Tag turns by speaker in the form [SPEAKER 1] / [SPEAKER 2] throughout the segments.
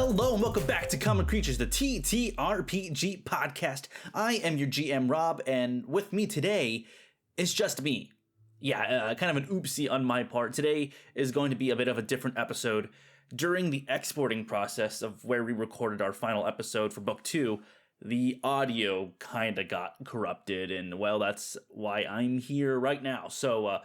[SPEAKER 1] Hello and welcome back to Common Creatures, the TTRPG podcast. I am your GM Rob, and with me today is just me. Yeah, kind of an oopsie on my part. Today is going to be a bit of a different episode. During the exporting process of where we recorded our final episode for Book 2, the audio kind of got corrupted, and well, that's why I'm here right now. So,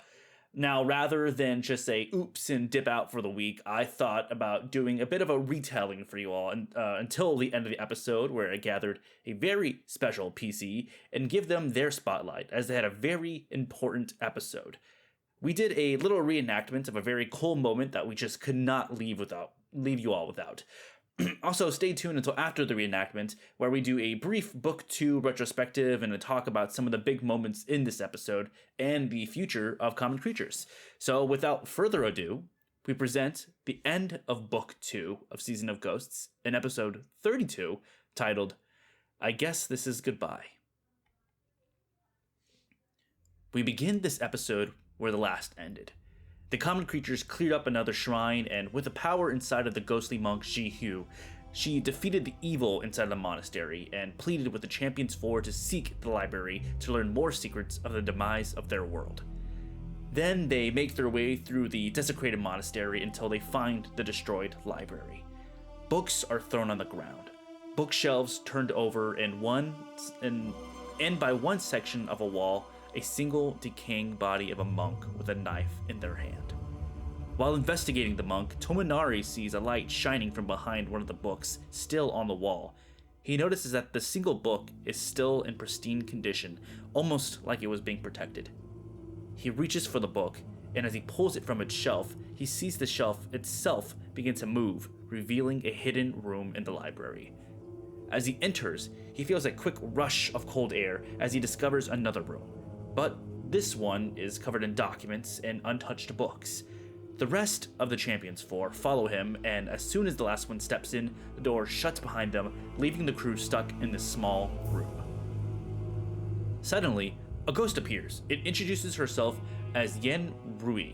[SPEAKER 1] now, rather than just say oops and dip out for the week, I thought about doing a bit of a retelling for you all until the end of the episode, where I gathered a very special PC and give them their spotlight, as they had a very important episode. We did a little reenactment of a very cool moment that we just could not leave you all without. Also, stay tuned until after the reenactment, where we do a brief Book 2 retrospective and a talk about some of the big moments in this episode and the future of Common Creatures. So, without further ado, we present the end of Book 2 of Season of Ghosts in episode 32, titled, I Guess This Is Goodbye. We begin this episode where the last ended. The Common Creatures cleared up another shrine, and with the power inside of the ghostly monk Ji-Hu, she defeated the evil inside the monastery and pleaded with the Champions Four to seek the library to learn more secrets of the demise of their world. Then they make their way through the desecrated monastery until they find the destroyed library. Books are thrown on the ground, bookshelves turned over, and by one section of a wall, a single decaying body of a monk with a knife in their hand. While investigating the monk, Tominari sees a light shining from behind one of the books, still on the wall. He notices that the single book is still in pristine condition, almost like it was being protected. He reaches for the book, and as he pulls it from its shelf, he sees the shelf itself begin to move, revealing a hidden room in the library. As he enters, he feels a quick rush of cold air as he discovers another room. But this one is covered in documents and untouched books. The rest of the Champions Four follow him, and as soon as the last one steps in, the door shuts behind them, leaving the crew stuck in this small room. Suddenly, a ghost appears. It introduces herself as Yen Rui,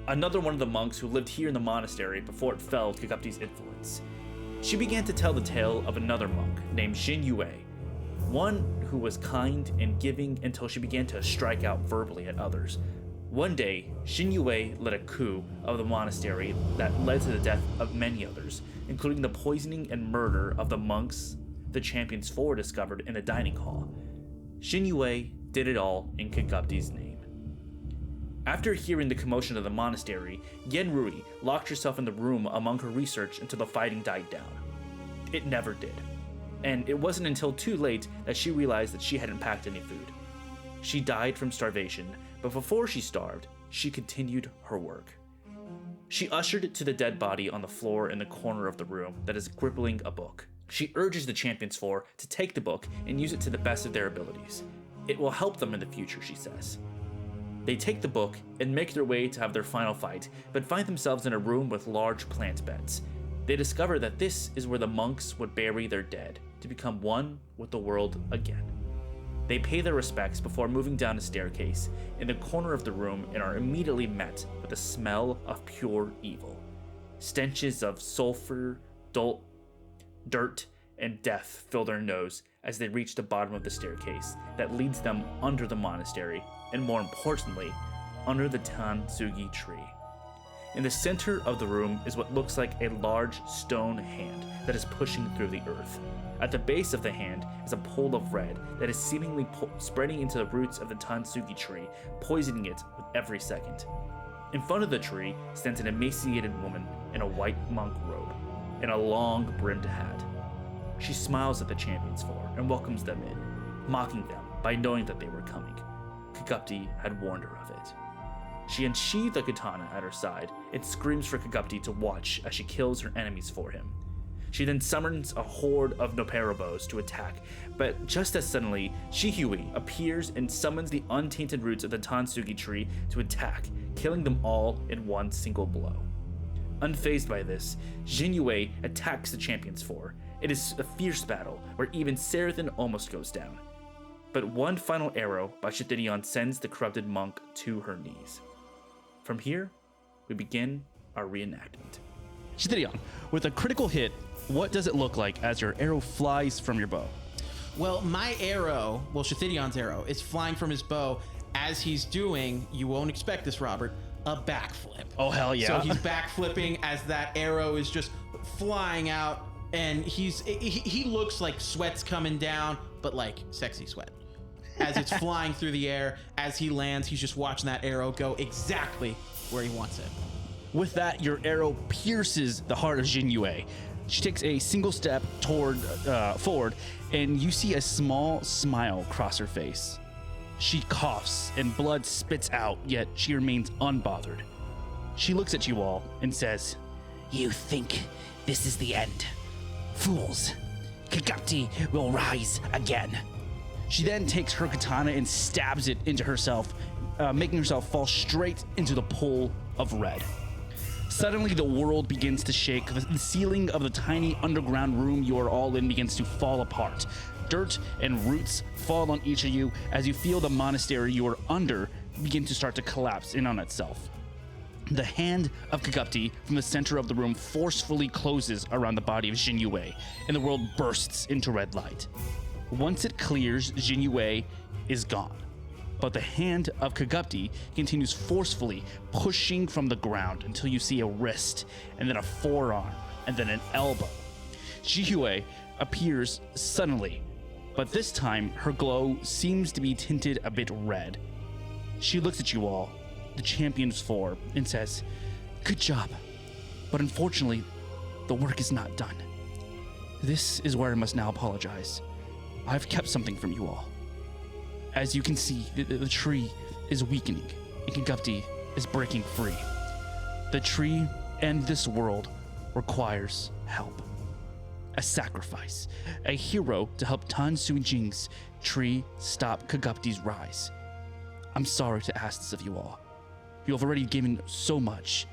[SPEAKER 1] another one of the monks who lived here in the monastery before it fell to Kagupti's influence. She began to tell the tale of another monk named Xin Yue, one who was kind and giving until she began to strike out verbally at others. One day, Xin Yue led a coup of the monastery that led to the death of many others, including the poisoning and murder of the monks the Champions Four discovered in the dining hall. Xin Yue did it all in Kagupti's name. After hearing the commotion of the monastery, Yen Rui locked herself in the room among her research until the fighting died down. It never did. And it wasn't until too late that she realized that she hadn't packed any food. She died from starvation, but before she starved, she continued her work. She ushered to the dead body on the floor in the corner of the room that is gripping a book. She urges the Champions Four to take the book and use it to the best of their abilities. It will help them in the future, she says. They take the book and make their way to have their final fight, but find themselves in a room with large plant beds. They discover that this is where the monks would bury their dead, to become one with the world again. They pay their respects before moving down a staircase in the corner of the room and are immediately met with a smell of pure evil. Stenches of sulfur, dirt, and death fill their nose as they reach the bottom of the staircase that leads them under the monastery, and more importantly, under the Tansugi tree. In the center of the room is what looks like a large stone hand that is pushing through the earth. At the base of the hand is a pool of red that is seemingly spreading into the roots of the Tansugi tree, poisoning it with every second. In front of the tree stands an emaciated woman in a white monk robe and a long brimmed hat. She smiles at the Champions Four and welcomes them in, mocking them by knowing that they were coming. Kagupti had warned her of it. She unsheathed a katana at her side and screams for Kagupti to watch as she kills her enemies for him. She then summons a horde of Noperabos to attack, but just as suddenly, Shihui appears and summons the untainted roots of the Tansugi tree to attack, killing them all in one single blow. Unfazed by this, Jinyue attacks the Champions Four. It is a fierce battle where even Sarathan almost goes down. But one final arrow by Shitirion sends the corrupted monk to her knees. From here, we begin our reenactment.
[SPEAKER 2] Shitirion, with a critical hit, What does it look like as your arrow flies from your bow?
[SPEAKER 3] Well, my arrow, Shathidion's arrow, is flying from his bow as he's doing, you won't expect this, Robert, a backflip.
[SPEAKER 2] Oh, hell yeah.
[SPEAKER 3] So he's backflipping as that arrow is just flying out, and he looks like sweat's coming down, but like sexy sweat. As it's flying through the air, as he lands, he's just watching that arrow go exactly where he wants it.
[SPEAKER 2] With that, your arrow pierces the heart of Jin Yue. She takes a single step forward, and you see a small smile cross her face. She coughs, and blood spits out, yet she remains unbothered. She looks at you all and says,
[SPEAKER 4] You think this is the end? Fools. Kagapti will rise again.
[SPEAKER 2] She then takes her katana and stabs it into herself, making herself fall straight into the pool of red. Suddenly, the world begins to shake. The ceiling of the tiny underground room you are all in begins to fall apart. Dirt and roots fall on each of you as you feel the monastery you are under begin to start to collapse in on itself. The hand of Kagapti from the center of the room forcefully closes around the body of Jin Yue, and the world bursts into red light. Once it clears, Jin Yue is gone. But the hand of Kagapti continues forcefully pushing from the ground until you see a wrist, and then a forearm, and then an elbow. Jin Yue appears suddenly, but this time her glow seems to be tinted a bit red. She looks at you all, the Champions 4, and says, Good job, but unfortunately, the work is not done. This is where I must now apologize. I've kept something from you all. As you can see, the tree is weakening, and Kagapti is breaking free. The tree and this world requires help. A sacrifice, a hero to help Tan Suijing's tree stop Kagapti's rise. I'm sorry to ask this of you all. You have already given so much,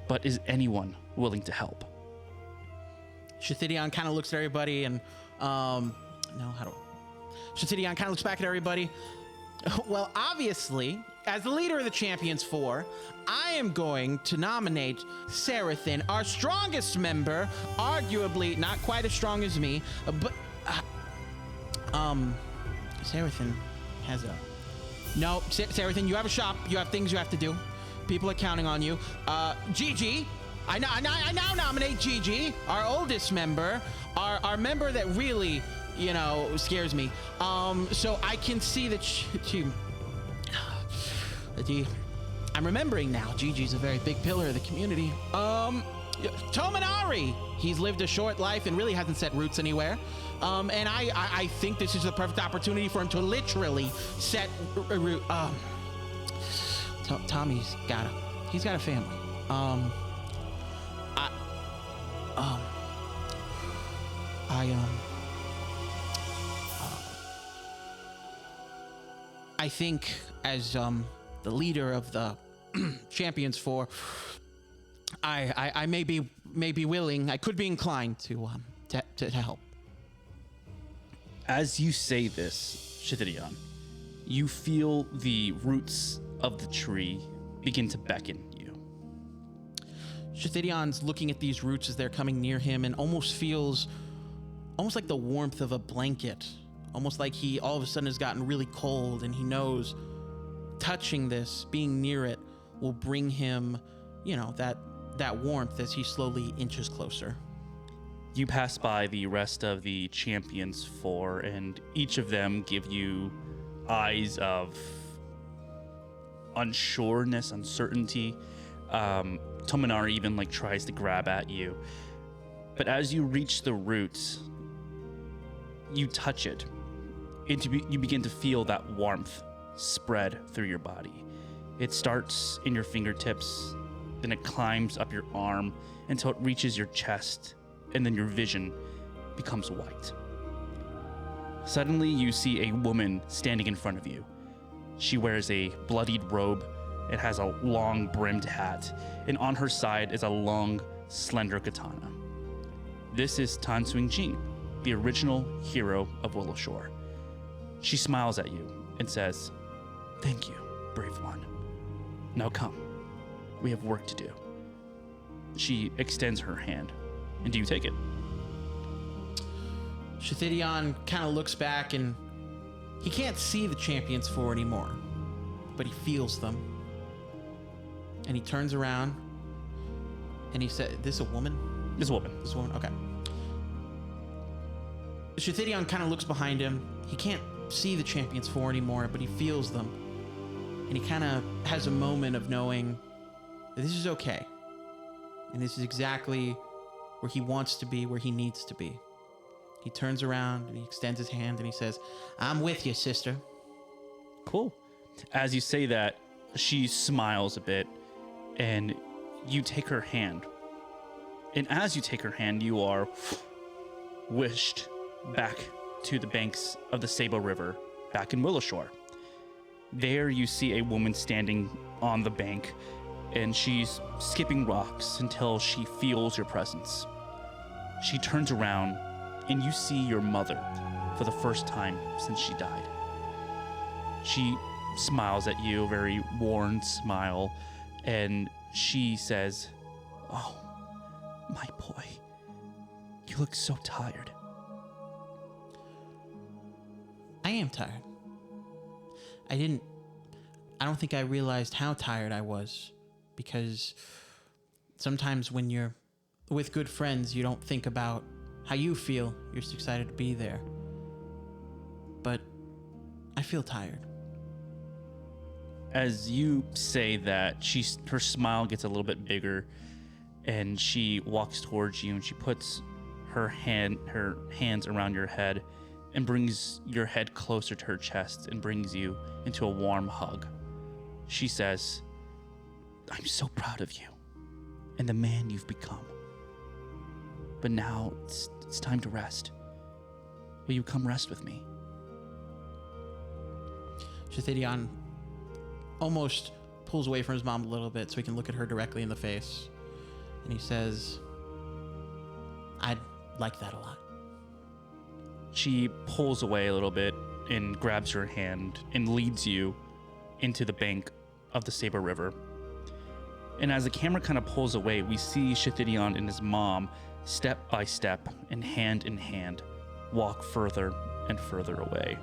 [SPEAKER 2] but is anyone willing to help?
[SPEAKER 3] Shathidion kind of looks at everybody and, Shathidion kind of looks back at everybody. Well, obviously, as the leader of the Champions 4, I am going to nominate Sarathan, our strongest member, arguably not quite as strong as me, but Sarathan has a... No, Sarathan, you have a shop. You have things you have to do. People are counting on you. Gigi, I now nominate Gigi, our oldest member, our member that really, scares me. So I can see that I'm remembering now. Gigi's a very big pillar of the community. Tominari, he's lived a short life and really hasn't set roots anywhere. And I think this is the perfect opportunity for him to literally set root. Tommy's he's got a family. I think as the leader of the Champions 4, I may be willing. I could be inclined to help.
[SPEAKER 2] As you say this, Shathidion, you feel the roots of the tree begin to beckon you.
[SPEAKER 3] Shathidion's looking at these roots as they're coming near him and almost feels like the warmth of a blanket. Almost like he all of a sudden has gotten really cold, and he knows touching this, being near it, will bring him, that warmth as he slowly inches closer.
[SPEAKER 2] You pass by the rest of the Champions 4, and each of them give you eyes of unsureness, uncertainty. Tominari even tries to grab at you. But as you reach the roots, you touch it. You begin to feel that warmth spread through your body. It starts in your fingertips, then it climbs up your arm until it reaches your chest, and then your vision becomes white. Suddenly, you see a woman standing in front of you. She wears a bloodied robe. It has a long brimmed hat, and on her side is a long, slender katana. This is Tan Suijing, the original hero of Willowshore. She smiles at you and says, Thank you, brave one. Now come. We have work to do. She extends her hand. And do you take it?
[SPEAKER 3] Shithidion kind of looks back and he can't see the Champions 4 anymore, but he feels them. And he turns around and he said, "This a woman?"
[SPEAKER 2] This woman.
[SPEAKER 3] This woman? Okay. Shithidion kind of looks behind him. He can't see the Champions 4 anymore, but he feels them. And he kind of has a moment of knowing that this is okay. And this is exactly where he wants to be, where he needs to be. He turns around and he extends his hand and he says, "I'm with you, sister."
[SPEAKER 2] Cool. As you say that, she smiles a bit, and you take her hand. And as you take her hand, you are wished back to the banks of the Sabo River, back in Willowshore. There you see a woman standing on the bank, and she's skipping rocks until she feels your presence. She turns around, and you see your mother for the first time since she died. She smiles at you, a very worn smile, and she says, "Oh, my boy, you look so tired."
[SPEAKER 3] I am tired. I don't think I realized how tired I was, because sometimes when you're with good friends, you don't think about how you feel. You're just excited to be there. But I feel tired.
[SPEAKER 2] As you say that, her smile gets a little bit bigger, and she walks towards you, and she puts her hands around your head and brings your head closer to her chest and brings you into a warm hug. She says, "I'm so proud of you and the man you've become. But now it's time to rest. Will you come rest with me?"
[SPEAKER 3] Shithidion almost pulls away from his mom a little bit so he can look at her directly in the face. And he says, "I'd like that a lot."
[SPEAKER 2] She pulls away a little bit and grabs your hand and leads you into the bank of the Saber River. And as the camera kind of pulls away, we see Shithidion and his mom, step by step and hand, walk further and further away.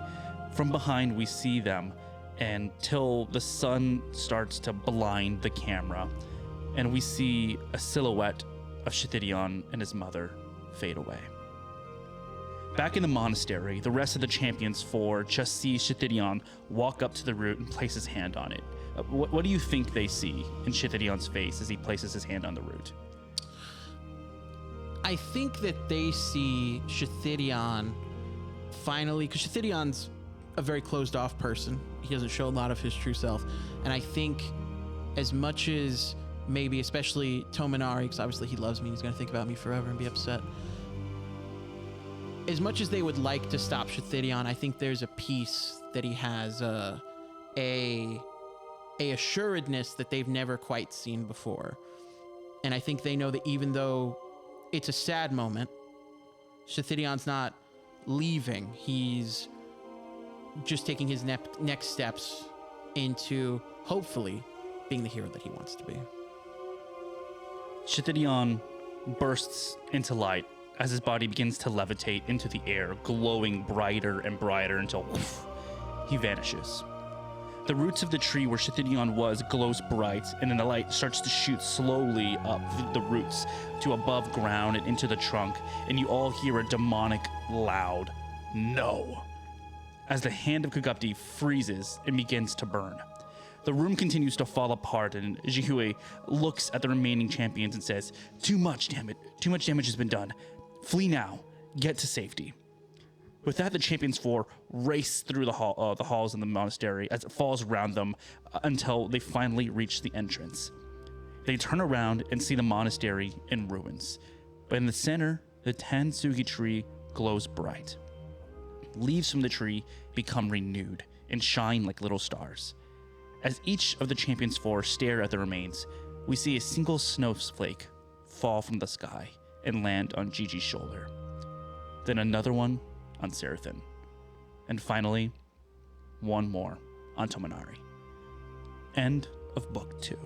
[SPEAKER 2] From behind, we see them until the sun starts to blind the camera, and we see a silhouette of Shithidion and his mother fade away. Back in the monastery, the rest of the Champions 4 just see Shithidion walk up to the root and place his hand on it. What do you think they see in Shithidion's face as he places his hand on the root?
[SPEAKER 3] I think that they see Shithidion finally, because Shithidion's a very closed off person. He doesn't show a lot of his true self. And I think as much as maybe, especially Tominari, because obviously he loves me, he's going to think about me forever and be upset. As much as they would like to stop Shithidion, I think there's a piece that he has, a assuredness that they've never quite seen before. And I think they know that even though it's a sad moment, Shithidion's not leaving. He's just taking his next steps into, hopefully, being the hero that he wants to be.
[SPEAKER 2] Shithidion bursts into light as his body begins to levitate into the air, glowing brighter and brighter until he vanishes. The roots of the tree where Shithidion was glows bright, and then the light starts to shoot slowly up the roots to above ground and into the trunk, and you all hear a demonic, loud "No!" as the hand of Kagupti freezes and begins to burn. The room continues to fall apart, and Jihue looks at the remaining champions and says, Too much damage has been done. Flee now. Get to safety." With that, the Champions 4 race through the halls in the monastery as it falls around them until they finally reach the entrance. They turn around and see the monastery in ruins. But in the center, the Tansugi tree glows bright. Leaves from the tree become renewed and shine like little stars. As each of the Champions 4 stare at the remains, we see a single snowflake fall from the sky and land on Gigi's shoulder. Then another one on Seraphim. And finally, one more on Tominari. End of Book 2.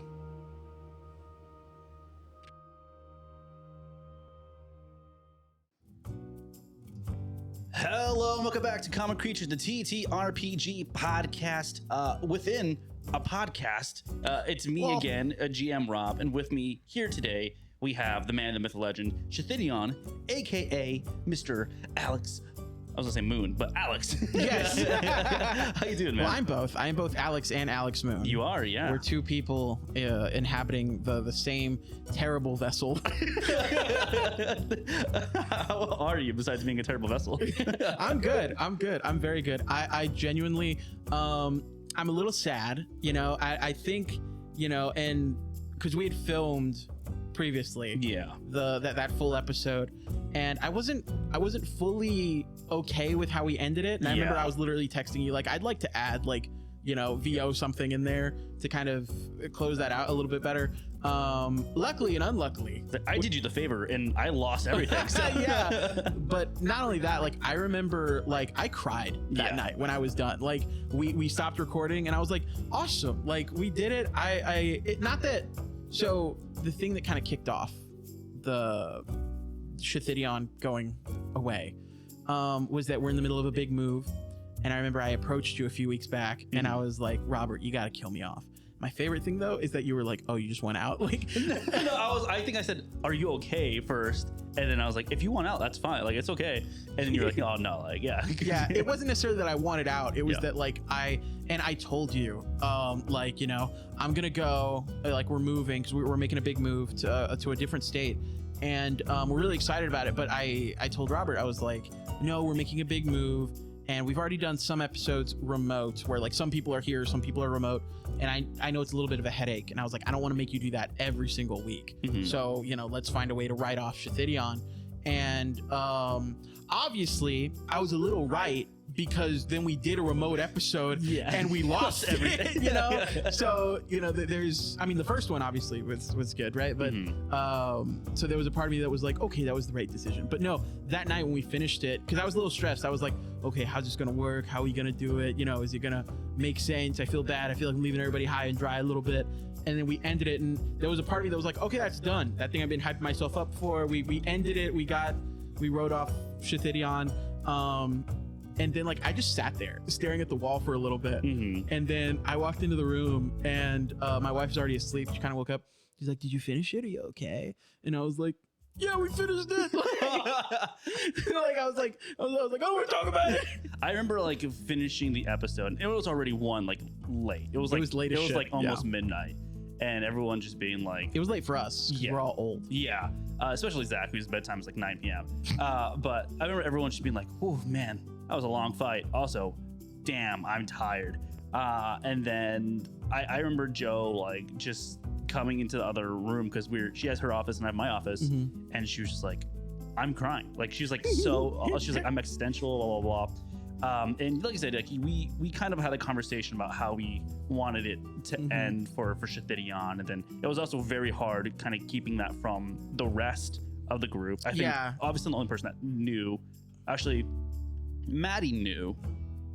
[SPEAKER 2] Hello, and welcome back to Common Creatures, the TTRPG podcast within a podcast. It's me again, GM Rob, and with me here today, we have the man, the myth, the legend, Shathidion, aka Mr. Alex. I was gonna say Moon, but Alex.
[SPEAKER 3] Yes.
[SPEAKER 2] How you doing, man?
[SPEAKER 3] Well, I'm both. I am both Alex and Alex Moon.
[SPEAKER 2] You are, yeah.
[SPEAKER 3] We're two people inhabiting the same terrible vessel.
[SPEAKER 2] How are you, besides being a terrible vessel?
[SPEAKER 3] I'm good. I'm very good. I genuinely, I'm a little sad, you know. I think, you know, and because we had filmed previously,
[SPEAKER 2] Yeah.
[SPEAKER 3] that full episode, and I wasn't fully okay with how we ended it. And I remember I was literally texting you like, I'd like to add like, you know, VO something in there to kind of close that out a little bit better. Luckily and unluckily,
[SPEAKER 2] I did you the favor and I lost everything. So.
[SPEAKER 3] yeah. But not only that, like I remember like I cried that night when I was done. Like we stopped recording and I was like, awesome. Like we did it. Not that. So the thing that kind of kicked off the Shathidion going away was that we're in the middle of a big move. And I remember I approached you a few weeks back and I was like, Robert, you got to kill me off. My favorite thing though is that you were like, oh, you just went out. Like,
[SPEAKER 2] no, I think I said, are you okay first? And then I was like, if you want out, that's fine. Like, it's okay. And then you're like, oh no, like, yeah.
[SPEAKER 3] Yeah, it wasn't necessarily that I wanted out. It was that like I told you, like, you know, I'm going to go, like we're moving because we're making a big move to a different state. And we're really excited about it. But I told Robert, I was like, no, we're making a big move. And we've already done some episodes remote where like some people are here, some people are remote. And I know it's a little bit of a headache. And I was like, I don't want to make you do that every single week. So, you know, let's find a way to write off Shathidion. And obviously I was a little right because then we did a remote episode and we lost everything, you know? So, you know, there's, I mean, the first one obviously was good, right? But so there was a part of me that was like, okay, that was the right decision. But no, that night when we finished it, because I was a little stressed, I was like, okay, how's this gonna work? How are we gonna do it? You know, is it gonna make sense? I feel bad. I feel like I'm leaving everybody high and dry a little bit. And then we ended it, and there was a part of me that was like, okay, that's done. That thing I've been hyping myself up for. We ended it. We wrote off Shathidion. And then like I just sat there staring at the wall for a little bit. And then I walked into the room and my wife's already asleep. She kind of woke up. She's like, did you finish it? Are you okay? And I was like, yeah, we finished it. Like I was like, I don't want to talk about it.
[SPEAKER 2] I remember like finishing the episode and it was already late. It was late. It was like almost midnight. And everyone just being like,
[SPEAKER 3] it was late for us. Yeah. We're all old.
[SPEAKER 2] Yeah. Especially Zach, whose bedtime is like 9 p.m. But I remember everyone just being like, oh man, that was a long fight. Also, damn, I'm tired. And then I remember Joe like just coming into the other room because she has her office and I have my office. And she was just like, I'm crying. Like she was like, she was like, I'm existential, blah, blah, blah. And like I said, like we kind of had a conversation about how we wanted it to end for Shathidion. And then it was also very hard kind of keeping that from the rest of the group. I think obviously the only person that knew, actually Maddie knew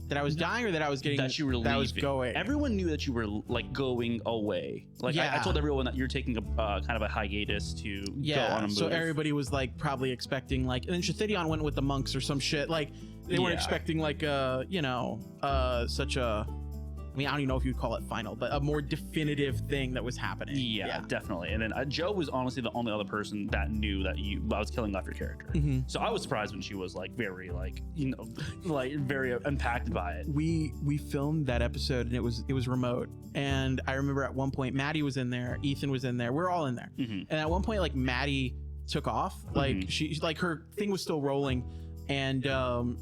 [SPEAKER 3] that I was dying or that I was getting
[SPEAKER 2] that you were leaving.
[SPEAKER 3] That I was going.
[SPEAKER 2] Everyone knew that you were like going away. Like I told everyone that you're taking a kind of a hiatus to go on a move.
[SPEAKER 3] So everybody was like probably expecting like, and then Shathidion went with the monks or some shit. Like they weren't expecting like you know such a, I mean, I don't even know if you'd call it final, but a more definitive thing that was happening.
[SPEAKER 2] Yeah, definitely. And then Joe was honestly the only other person that knew that I was killing off your character. So I was surprised when she was like very like, you know, like very impacted by it.
[SPEAKER 3] We filmed that episode and it was remote. And I remember at one point, Maddie was in there, Ethan was in there, we're all in there. And at one point, like Maddie took off, like she like her thing was still rolling. And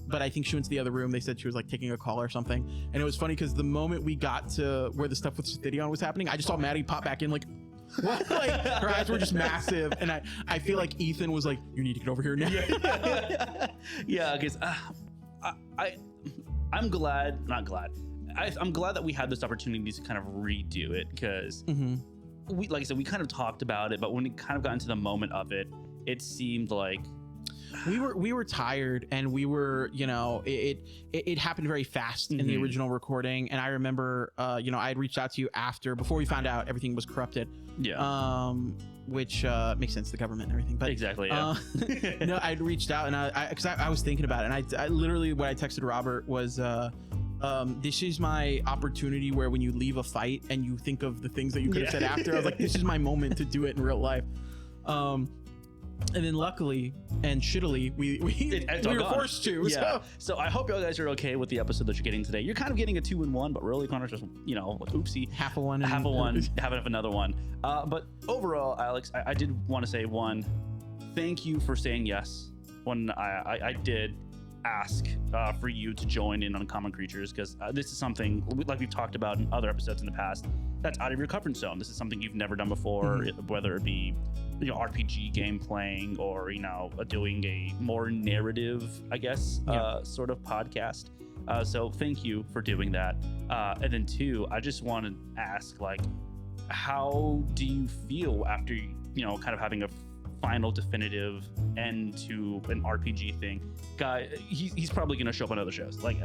[SPEAKER 3] but I think she went to the other room. They said she was like taking a call or something. And it was funny because the moment we got to where the stuff with Shathidion was happening, I just saw Maddie pop back in like, what? Like her eyes were just massive. And I feel like Ethan was like, you need to get over here now.
[SPEAKER 2] Yeah, because I'm glad, not glad. I'm glad that we had this opportunity to kind of redo it because we, like I said, we kind of talked about it, but when it kind of got into the moment of it, it seemed like
[SPEAKER 3] we were tired, and we were, you know, it happened very fast in the original recording. And I remember, you know, I had reached out to you before we found out everything was corrupted.
[SPEAKER 2] Yeah.
[SPEAKER 3] Which makes sense, the government and everything. But
[SPEAKER 2] Exactly. Yeah.
[SPEAKER 3] no, I'd reached out, and because I was thinking about it, and I literally what I texted Robert was. This is my opportunity where when you leave a fight and you think of the things that you could have said after, I was like, this is my moment to do it in real life. And then luckily and shittily, we were forced to.
[SPEAKER 2] Yeah. So I hope you guys are okay with the episode that you're getting today. You're kind of getting a 2-in-1, but really Connor's just, you know, oopsie.
[SPEAKER 3] Half a one.
[SPEAKER 2] Half a one, having another one. But overall, Alex, I did want to say thank you for saying yes when I did ask for you to join in Uncommon Creatures, because this is something like we've talked about in other episodes in the past that's out of your comfort zone. This is something you've never done before, whether it be, you know, RPG game playing or, you know, doing a more narrative, I guess, sort of podcast. So thank you for doing that. And then 2, I just want to ask, like, how do you feel after, you know, kind of having a final definitive end to an RPG thing? Guy, he's probably gonna show up on other shows. Like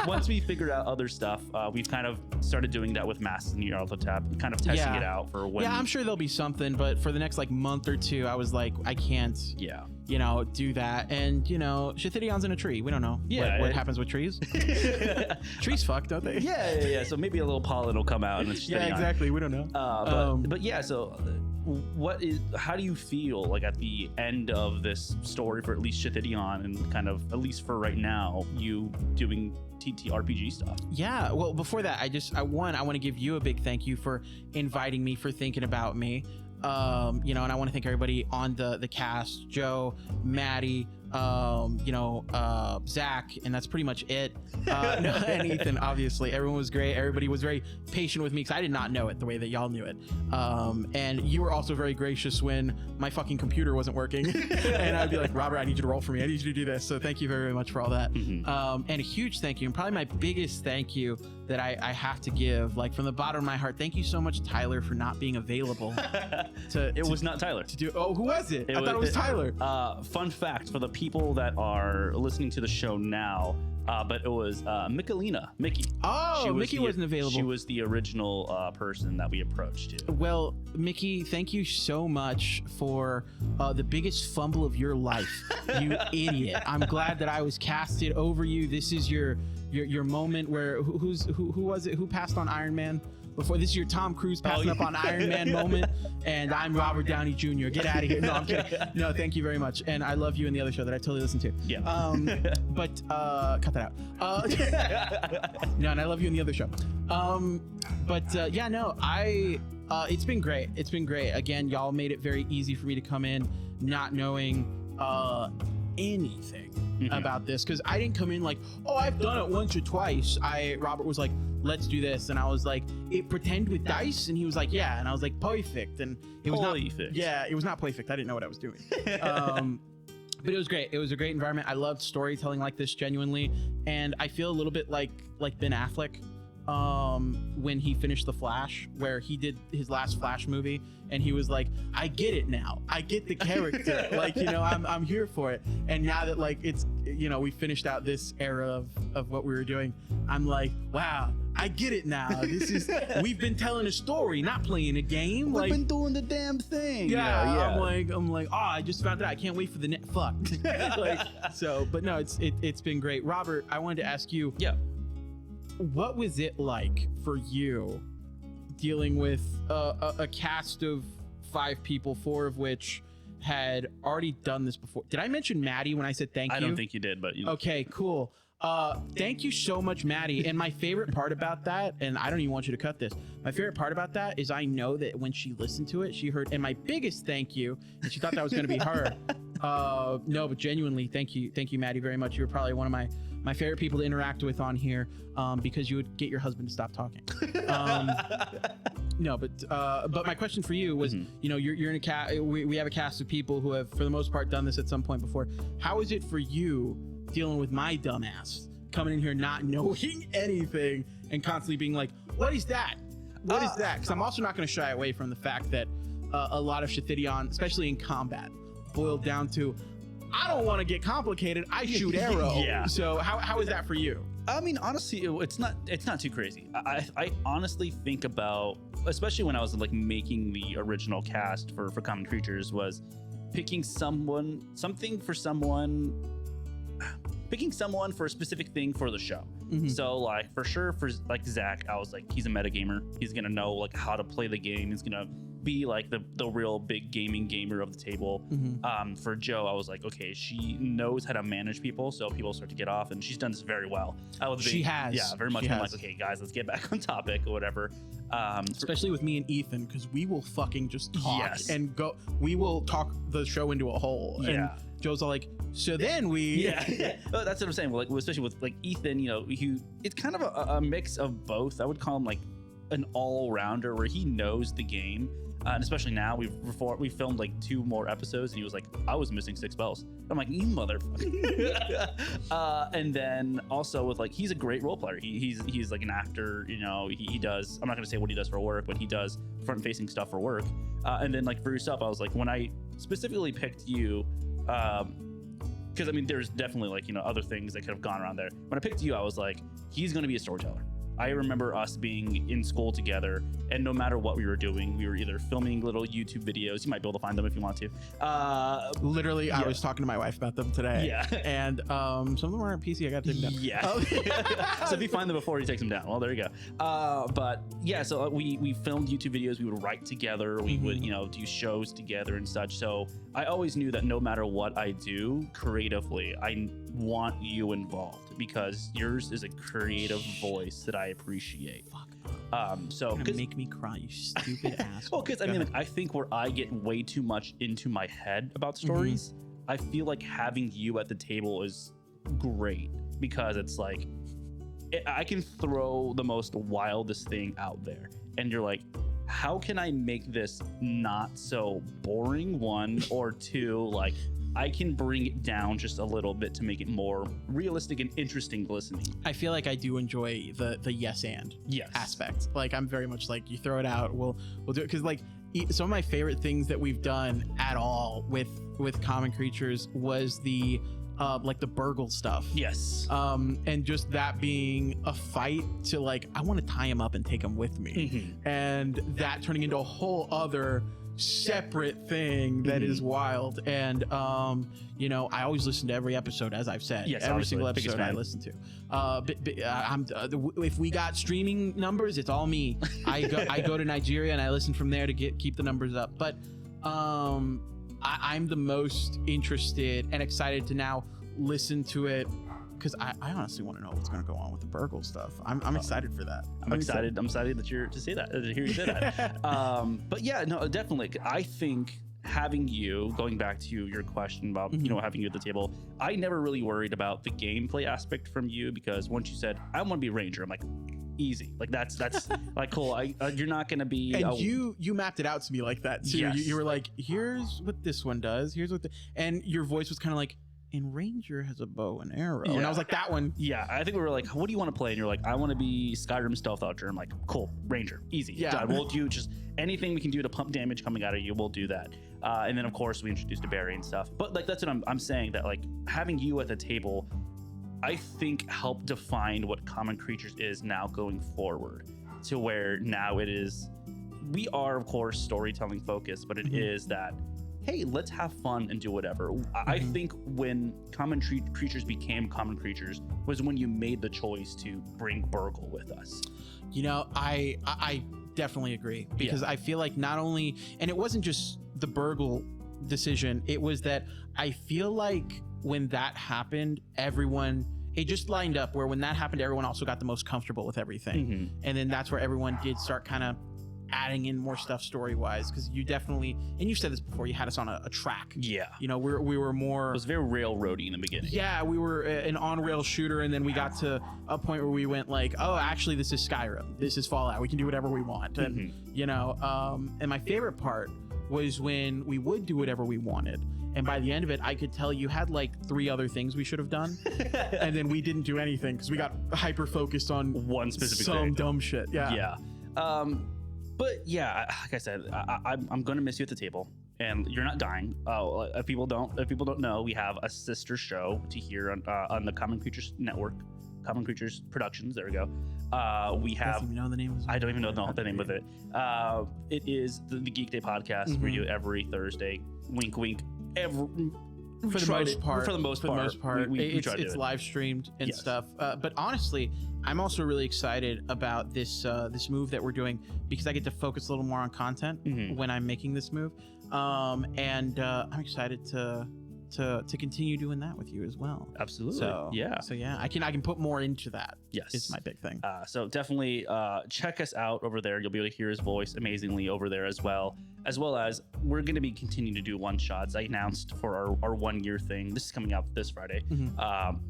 [SPEAKER 2] once we figured out other stuff, we've kind of started doing that with Masks in the Tab, kind of testing it out for when.
[SPEAKER 3] Yeah, I'm sure there'll be something, but for the next like month or 2, I was like, I can't.
[SPEAKER 2] Yeah.
[SPEAKER 3] You know, do that, and you know, Shithidion's in a tree. We don't know what happens with trees. Trees fuck, don't they?
[SPEAKER 2] Yeah. So maybe a little pollen will come out and it's
[SPEAKER 3] yeah, exactly. We don't know.
[SPEAKER 2] But yeah, so. How do you feel like at the end of this story for at least Shithidion, and kind of, at least for right now, you doing TTRPG stuff? Yeah,
[SPEAKER 3] well, before that, I want to give you a big thank you for inviting me, for thinking about me. You know, and I want to thank everybody on the cast, Joe, Maddie, you know, Zach, and that's pretty much it. And Ethan, obviously. Everyone was great. Everybody was very patient with me because I did not know it the way that y'all knew it. And you were also very gracious when my fucking computer wasn't working. And I'd be like, Robert, I need you to roll for me. I need you to do this. So thank you very, very much for all that. And a huge thank you, and probably my biggest thank you that I have to give, like from the bottom of my heart, thank you so much, Tyler, for not being available.
[SPEAKER 2] It was not Tyler.
[SPEAKER 3] Who was it? I thought it was Tyler.
[SPEAKER 2] Fun fact for the people that are listening to the show now, but it was Mickey.
[SPEAKER 3] Oh, Mickey wasn't available.
[SPEAKER 2] She was the original person that we approached to.
[SPEAKER 3] Well, Mickey, thank you so much for the biggest fumble of your life, you idiot. I'm glad that I was casted over you. This is your moment where who was it? Who passed on Iron Man? Before this is your Tom Cruise passing up on Iron Man moment, and I'm Robert Downey Jr. Get out of here. No, I'm kidding. No, thank you very much. And I love you in the other show that I totally listen to.
[SPEAKER 2] Yeah.
[SPEAKER 3] But cut that out. No, and I love you in the other show. Yeah, no, it's been great. It's been great. Again, y'all made it very easy for me to come in not knowing anything about this, because I didn't come in like, oh, I've done it once or twice. Robert was like, let's do this, and I was like, pretend with dice, and he was like, yeah, and I was like, perfect, and it was
[SPEAKER 2] perfect.
[SPEAKER 3] Yeah, it was not perfect. I didn't know what I was doing. But it was great. It was a great environment. I loved storytelling like this, genuinely, and I feel a little bit like Ben Affleck when he finished The Flash, where he did his last Flash movie, and he was like, I get it now. I get the character. Like, you know, I'm here for it. And now that like it's, you know, we finished out this era of what we were doing, I'm like, wow, I get it now. This is, we've been telling a story, not playing a game.
[SPEAKER 2] We've been doing the damn thing.
[SPEAKER 3] Yeah. I'm like, oh, I just found out. I can't wait for the fuck. But no, it's been great. Robert, I wanted to ask you.
[SPEAKER 2] Yeah.
[SPEAKER 3] What was it like for you dealing with a cast of 5 people, 4 of which had already done this before? Did I mention Maddie when I said thank you?
[SPEAKER 2] I don't think you did, but you know.
[SPEAKER 3] Okay, cool. Thank you so much, Maddie. And my favorite part about that, and I don't even want you to cut this, my favorite part about that is I know that when she listened to it, she heard, and my biggest thank you, and she thought that was going to be her. No, but genuinely, thank you, Maddie, very much. You were probably one of my favorite people to interact with on here, because you would get your husband to stop talking. No, but my question for you was, you know, you're in a cast. We have a cast of people who have, for the most part, done this at some point before. How is it for you dealing with my dumbass coming in here not knowing anything and constantly being like, what is that? What is that? Because I'm also not going to shy away from the fact that a lot of Shithidion, especially in combat, boiled down to I don't want to get complicated. I shoot arrow.
[SPEAKER 2] Yeah.
[SPEAKER 3] So how is that for you?
[SPEAKER 2] I mean, honestly, it's not too crazy. I honestly think about, especially when I was like making the original cast for Common Creatures, was picking someone for a specific thing for the show. So like for sure for like Zach, I was like, he's a metagamer. He's gonna know like how to play the game. He's gonna be like the real big gaming gamer of the table. For Joe, I was like, okay, she knows how to manage people, so people start to get off, and she's done this very well.
[SPEAKER 3] She has.
[SPEAKER 2] Yeah, very much. I'm like, okay, guys, let's get back on topic or whatever.
[SPEAKER 3] Especially with me and Ethan, because we will fucking just talk
[SPEAKER 2] Yes.
[SPEAKER 3] and go. We will talk the show into a hole.
[SPEAKER 2] Yeah.
[SPEAKER 3] And Joe's all like, so then we.
[SPEAKER 2] Yeah, well, that's what I'm saying. Well, like especially with like Ethan, you know, it's kind of a mix of both. I would call him like an all-rounder where he knows the game. And especially now, we filmed like 2 more episodes, and he was like, I was missing 6 spells. I'm like, you motherfucker. And then also with like, he's a great role player. He's like an actor, you know, he does, I'm not going to say what he does for work, but he does front-facing stuff for work. And then like for yourself, I was like, when I specifically picked you, because I mean, there's definitely like, you know, other things that could have gone around there. When I picked you, I was like, he's going to be a storyteller. I remember us being in school together, and no matter what we were doing, we were either filming little YouTube videos. You might be able to find them if you want to.
[SPEAKER 3] Literally, I was talking to my wife about them today.
[SPEAKER 2] Yeah.
[SPEAKER 3] And some of them are on PC. I got to take them down.
[SPEAKER 2] Yeah. So if you find them before he takes them down, well, there you go. But yeah, so we filmed YouTube videos. We would write together. We would, you know, do shows together and such. So I always knew that no matter what I do creatively, I want you involved because yours is a creative voice that I appreciate. So
[SPEAKER 3] You're gonna make me cry, you stupid asshole.
[SPEAKER 2] well, because I mean, like, I think where I get way too much into my head about stories, I feel like having you at the table is great because it's like I can throw the most wildest thing out there, and you're like, how can I make this not so boring? 1 or 2, like I can bring it down just a little bit to make it more realistic and interesting listening.
[SPEAKER 3] I feel like I do enjoy the yes and aspect. Like I'm very much like, you throw it out, we'll do it, because like some of my favorite things that we've done at all with Common Creatures was the like the burgle stuff.
[SPEAKER 2] Yes.
[SPEAKER 3] And just that being a fight to like, I want to tie him up and take him with me, and that turning into a whole other separate thing that is wild. And you know, I always listen to every episode, as I've said.
[SPEAKER 2] Yes,
[SPEAKER 3] every
[SPEAKER 2] obviously,
[SPEAKER 3] single
[SPEAKER 2] biggest
[SPEAKER 3] episode I
[SPEAKER 2] fan.
[SPEAKER 3] listen to. If we got streaming numbers, it's all me. I go to Nigeria and I listen from there to keep the numbers up. But I'm the most interested and excited to now listen to it, because I honestly want to know what's going to go on with the burgle stuff. I'm excited for that.
[SPEAKER 2] I'm excited that you're to say that, to hear you say that. But yeah, no, definitely. I think having you, going back to your question about, you know, having you at the table, I never really worried about the gameplay aspect from you, because once you said, I want to be a ranger, I'm like, easy. Like that's like, cool. You're not going to be.
[SPEAKER 3] And you mapped it out to me like that too.
[SPEAKER 2] Yes.
[SPEAKER 3] You were like, here's what this one does. Here's what and your voice was kind of like, and Ranger has a bow and arrow. And I was like, that one.
[SPEAKER 2] Yeah, I think we were like, what do you want to play? And you're like, I want to be Skyrim Stealth Archer. I'm like, cool, Ranger, easy.
[SPEAKER 3] Yeah.
[SPEAKER 2] Done. We'll do just anything we can do to pump damage coming out of you, we'll do that. And then, of course, we introduced a Barry and stuff. But like, that's what I'm saying, that like having you at the table, I think helped define what Common Creatures is now going forward, to where now it is, we are, of course, storytelling focused, but it is that, hey, let's have fun and do whatever. I think when Common Creatures became Common Creatures was when you made the choice to bring Burgle with us.
[SPEAKER 3] You know, I definitely agree, because I feel like not only, and it wasn't just the Burgle decision, it was that I feel like when that happened, it just lined up where when that happened, everyone also got the most comfortable with everything. And then that's where everyone did start kind of adding in more stuff story-wise, because you definitely, and you said this before, you had us on a track.
[SPEAKER 2] Yeah.
[SPEAKER 3] You know, we were more...
[SPEAKER 2] It was very railroady in the beginning.
[SPEAKER 3] Yeah, we were an on-rail shooter, and then we got to a point where we went like, oh, actually, this is Skyrim. This is Fallout. We can do whatever we want. And, you know, and my favorite part was when we would do whatever we wanted. And by the end of it, I could tell you had like 3 other things we should have done. And then we didn't do anything because we got hyper-focused on
[SPEAKER 2] one specific
[SPEAKER 3] some
[SPEAKER 2] thing.
[SPEAKER 3] dumb shit. Yeah.
[SPEAKER 2] Yeah. But yeah, like I said, I'm going to miss you at the table. and you're not dying. If people don't know, we have a sister show to hear on the Common Creatures Network, Common Creatures Productions. There we go. We have.
[SPEAKER 3] Doesn't even know the name of it.
[SPEAKER 2] I don't even know the name of it. It is the Geek Day podcast. We do it every Thursday. Wink, wink.
[SPEAKER 3] For the most part,
[SPEAKER 2] we try to do
[SPEAKER 3] it's
[SPEAKER 2] it.
[SPEAKER 3] live streamed and
[SPEAKER 2] Yes.
[SPEAKER 3] stuff. But honestly, I'm also really excited about this this move that we're doing because I get to focus a little more on content when I'm making this move, and I'm excited to continue doing that with you as well.
[SPEAKER 2] Absolutely.
[SPEAKER 3] So
[SPEAKER 2] yeah.
[SPEAKER 3] I can put more into that.
[SPEAKER 2] Yes.
[SPEAKER 3] It's my big thing.
[SPEAKER 2] So definitely check us out over there. You'll be able to hear his voice amazingly over there as well as we're going to be continuing to do one shots. I announced for our 1 year thing. This is coming out this Friday.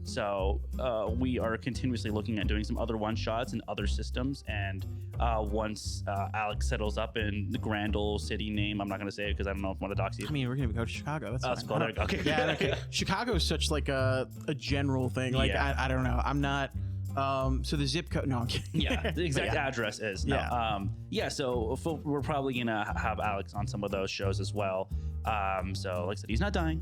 [SPEAKER 2] So we are continuously looking at doing some other one shots and other systems. And once Alex settles up in the grand old city name, I'm not going to say it because I don't know if I want to dox you.
[SPEAKER 3] I mean, we're gonna go to Chicago. That's
[SPEAKER 2] That's
[SPEAKER 3] fine.
[SPEAKER 2] cool. There we go. Okay.
[SPEAKER 3] Yeah, okay. Chicago is such like a general thing. Like
[SPEAKER 2] Yeah.
[SPEAKER 3] I don't know. I'm not. So the zip code. No, I'm kidding.
[SPEAKER 2] Yeah, the exact
[SPEAKER 3] yeah.
[SPEAKER 2] address is.
[SPEAKER 3] Yeah.
[SPEAKER 2] So we're probably gonna have Alex on some of those shows as well. So like I said, he's not dying.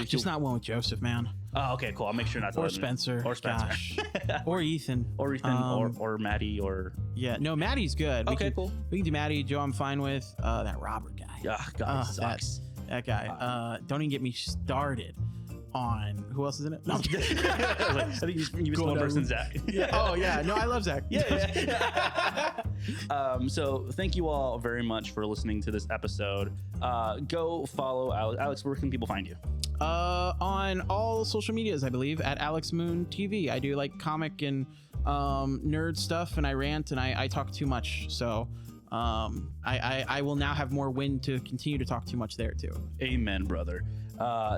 [SPEAKER 3] Just not one with Joseph, man.
[SPEAKER 2] Oh, okay, cool. I'll make sure not to
[SPEAKER 3] Or
[SPEAKER 2] let him-
[SPEAKER 3] Spencer.
[SPEAKER 2] Or Spencer.
[SPEAKER 3] Gosh. Or Ethan.
[SPEAKER 2] Or Ethan, or Maddie, or
[SPEAKER 3] Yeah. No, Maddie's good.
[SPEAKER 2] Okay, cool.
[SPEAKER 3] We can do Maddie. Joe, I'm fine with. That Robert guy.
[SPEAKER 2] God, it sucks.
[SPEAKER 3] That guy. Don't even get me started on who else is in it. No, I'm kidding.
[SPEAKER 2] I think you missed one person, Zach.
[SPEAKER 3] Oh yeah. No, I love Zach.
[SPEAKER 2] Yeah. So thank you all very much for listening to this episode. Go follow Alex. Where can people find you?
[SPEAKER 3] On all social medias, I believe, at Alex Moon TV. I do like comic and nerd stuff, and I rant and I talk too much. So I will now have more wind to continue to talk too much there too.
[SPEAKER 2] Amen, brother.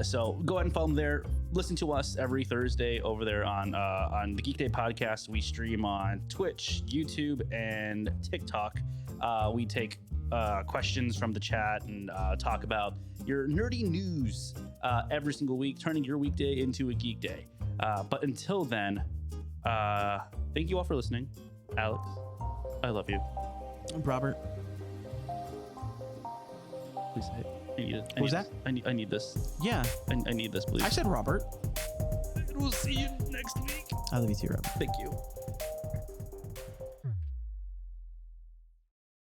[SPEAKER 2] So go ahead and follow them there. Listen to us every Thursday over there on the Geek Day podcast. We stream on Twitch, YouTube, and TikTok. We take questions from the chat and talk about your nerdy news every single week, turning your weekday into a geek day. But until then, thank you all for listening. Alex, I love you.
[SPEAKER 3] Robert.
[SPEAKER 2] Please say it. I need it.
[SPEAKER 3] What was that?
[SPEAKER 2] I need this.
[SPEAKER 3] Yeah.
[SPEAKER 2] I need this, please.
[SPEAKER 3] I said Robert.
[SPEAKER 2] We'll see you next week.
[SPEAKER 3] I love you too, Robert.
[SPEAKER 2] Thank you.